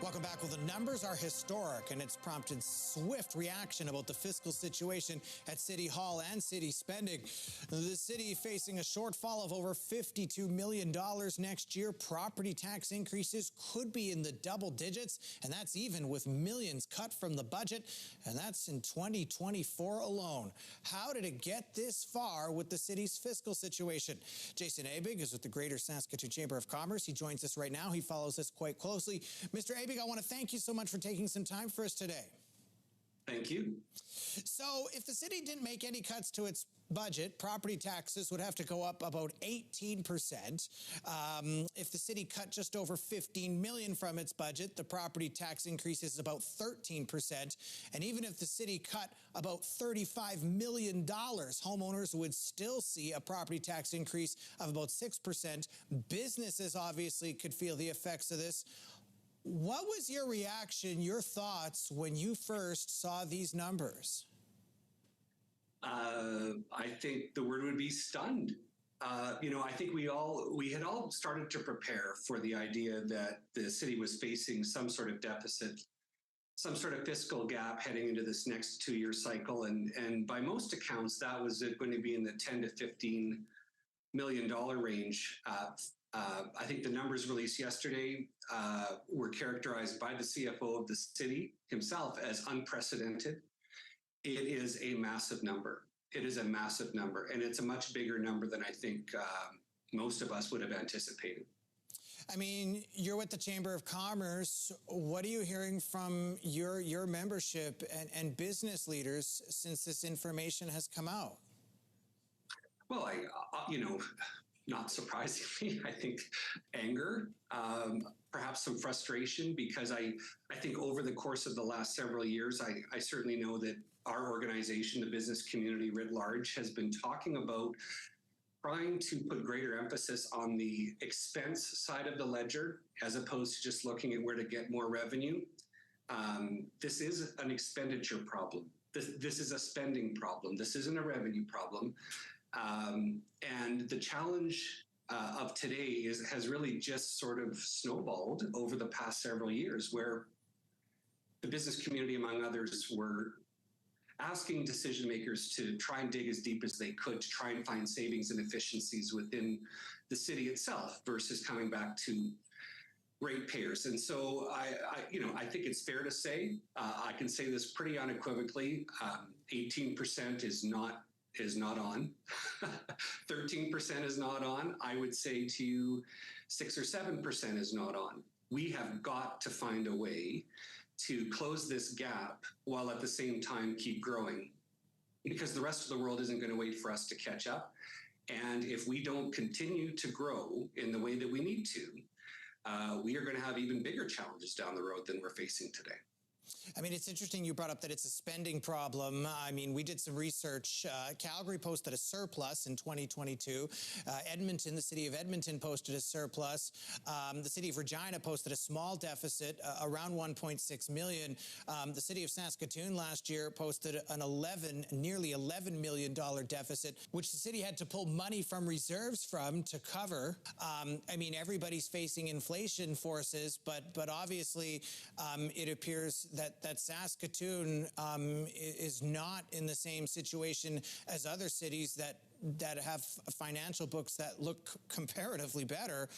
Welcome back. Well, the numbers are historic, and it's prompted swift reaction about the fiscal situation at City Hall and city spending. The city facing a shortfall of over $52 million next year. Property tax increases could be in the double digits, and that's even with millions cut from the budget, and that's in 2024 alone. How did it get this far with the city's fiscal situation? Jason Abig is with the Greater Saskatoon Chamber of Commerce. He joins us right now. He follows us quite closely. Mr. Abig, I want to thank you so much for taking some time for us today. Thank you. So if the city didn't make any cuts to its budget, property taxes would have to go up about 18%. If the city cut just over $15 million from its budget, the property tax increase is about 13%. And even if the city cut about $35 million, homeowners would still see a property tax increase of about 6%. Businesses obviously could feel the effects of this. What was your reaction, your thoughts when you first saw these numbers? I think the word would be stunned. I think we had all started to prepare for the idea that the city was facing some sort of deficit, some sort of fiscal gap heading into this next 2-year cycle. And by most accounts, that was going to be in the $10 to $15 million range. I think the numbers released yesterday were characterized by the CFO of the city himself as unprecedented. It is a massive number. It is a massive number, and it's a much bigger number than I think most of us would have anticipated. I mean, you're with the Chamber of Commerce. What are you hearing from your membership and business leaders since this information has come out? Well, not surprisingly, I think anger, perhaps some frustration, because I think over the course of the last several years, I certainly know that our organization, the business community writ large, has been talking about trying to put greater emphasis on the expense side of the ledger, as opposed to just looking at where to get more revenue. This is an expenditure problem. This is a spending problem. This isn't a revenue problem. And the challenge of today has really just sort of snowballed over the past several years, where the business community, among others, were asking decision makers to try and dig as deep as they could to try and find savings and efficiencies within the city itself versus coming back to ratepayers. And so I think it's fair to say, I can say this pretty unequivocally, 18% is not on. 13% is not on. I would say to you 6 or 7% is not on. We have got to find a way to close this gap while at the same time keep growing, because the rest of the world isn't going to wait for us to catch up. And if we don't continue to grow in the way that we need to, we are going to have even bigger challenges down the road than we're facing today. I mean, it's interesting you brought up that it's a spending problem. I mean, we did some research. Calgary posted a surplus in 2022. Edmonton, the city of Edmonton, posted a surplus. The city of Regina posted a small deficit, around $1.6 million. The city of Saskatoon last year posted nearly $11 million deficit, which the city had to pull money from reserves from to cover. I mean, everybody's facing inflation forces, but obviously it appears that Saskatoon is not in the same situation as other cities that have financial books that look comparatively better.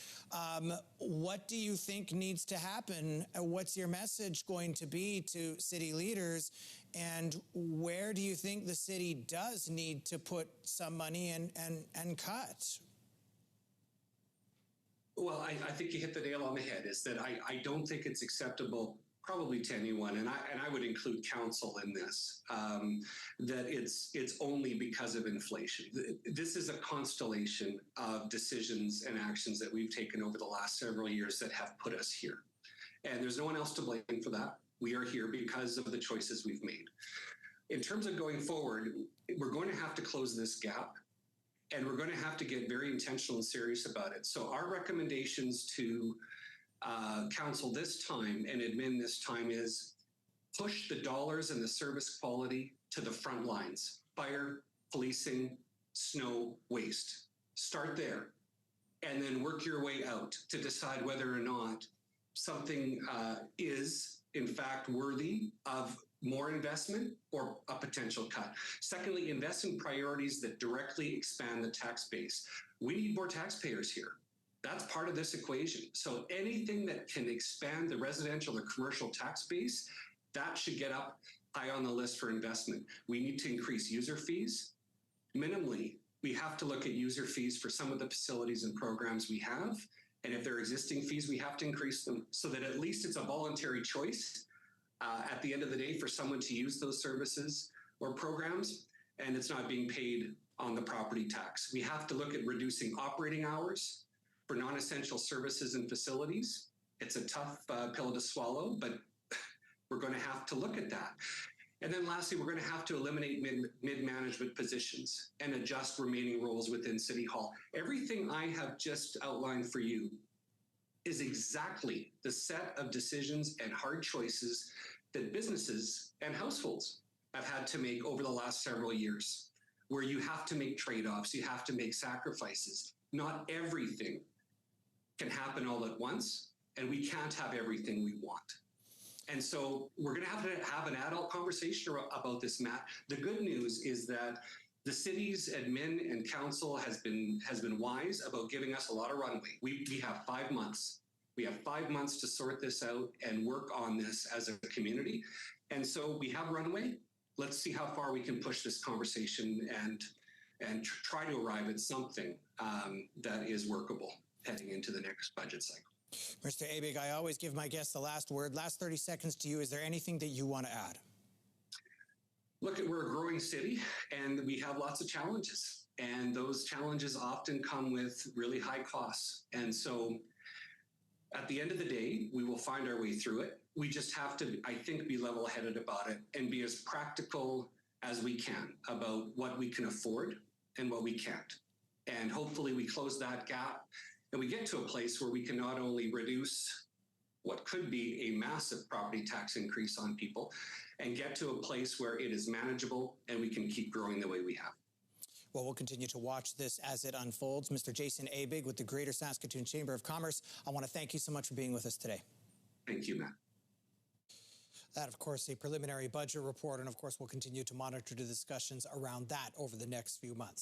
What do you think needs to happen? What's your message going to be to city leaders? And where do you think the city does need to put some money and cut? Well, I think you hit the nail on the head, is that I don't think it's acceptable probably to anyone, and I would include council in this, that it's only because of inflation. This is a constellation of decisions and actions that we've taken over the last several years that have put us here. And there's no one else to blame for that. We are here because of the choices we've made. In terms of going forward, we're going to have to close this gap, and we're going to have to get very intentional and serious about it. So our recommendations to council this time and admin this time is push the dollars and the service quality to the front lines: fire, policing, snow, waste. Start there, and then work your way out to decide whether or not something is in fact worthy of more investment or a potential cut. Secondly, invest in priorities that directly expand the tax base. We need more taxpayers here. That's part of this equation. So anything that can expand the residential or commercial tax base, that should get up high on the list for investment. We need to increase user fees. Minimally, we have to look at user fees for some of the facilities and programs we have. And if there are existing fees, we have to increase them so that at least it's a voluntary choice at the end of the day for someone to use those services or programs, and it's not being paid on the property tax. We have to look at reducing operating hours for non-essential services and facilities. It's a tough pill to swallow, but we're going to have to look at that. And then lastly, we're going to have to eliminate mid-management positions and adjust remaining roles within City Hall. Everything I have just outlined for you is exactly the set of decisions and hard choices that businesses and households have had to make over the last several years, where you have to make trade-offs, you have to make sacrifices. Not everything can happen all at once, and we can't have everything we want. And so we're going to have an adult conversation about this, Matt. The good news is that the city's admin and council has been wise about giving us a lot of runway. We have 5 months. We have 5 months to sort this out and work on this as a community. And so we have runway. Let's see how far we can push this conversation and try to arrive at something that is workable heading into the next budget cycle. Mr. Abig, I always give my guests the last word. Last 30 seconds to you. Is there anything that you want to add? Look, we're a growing city and we have lots of challenges. And those challenges often come with really high costs. And so at the end of the day, we will find our way through it. We just have to, I think, be level-headed about it and be as practical as we can about what we can afford and what we can't. And hopefully we close that gap and we get to a place where we can not only reduce what could be a massive property tax increase on people and get to a place where it is manageable and we can keep growing the way we have. Well, we'll continue to watch this as it unfolds. Mr. Jason Abig with the Greater Saskatoon Chamber of Commerce, I want to thank you so much for being with us today. Thank you, Matt. That, of course, a preliminary budget report, and of course, we'll continue to monitor the discussions around that over the next few months.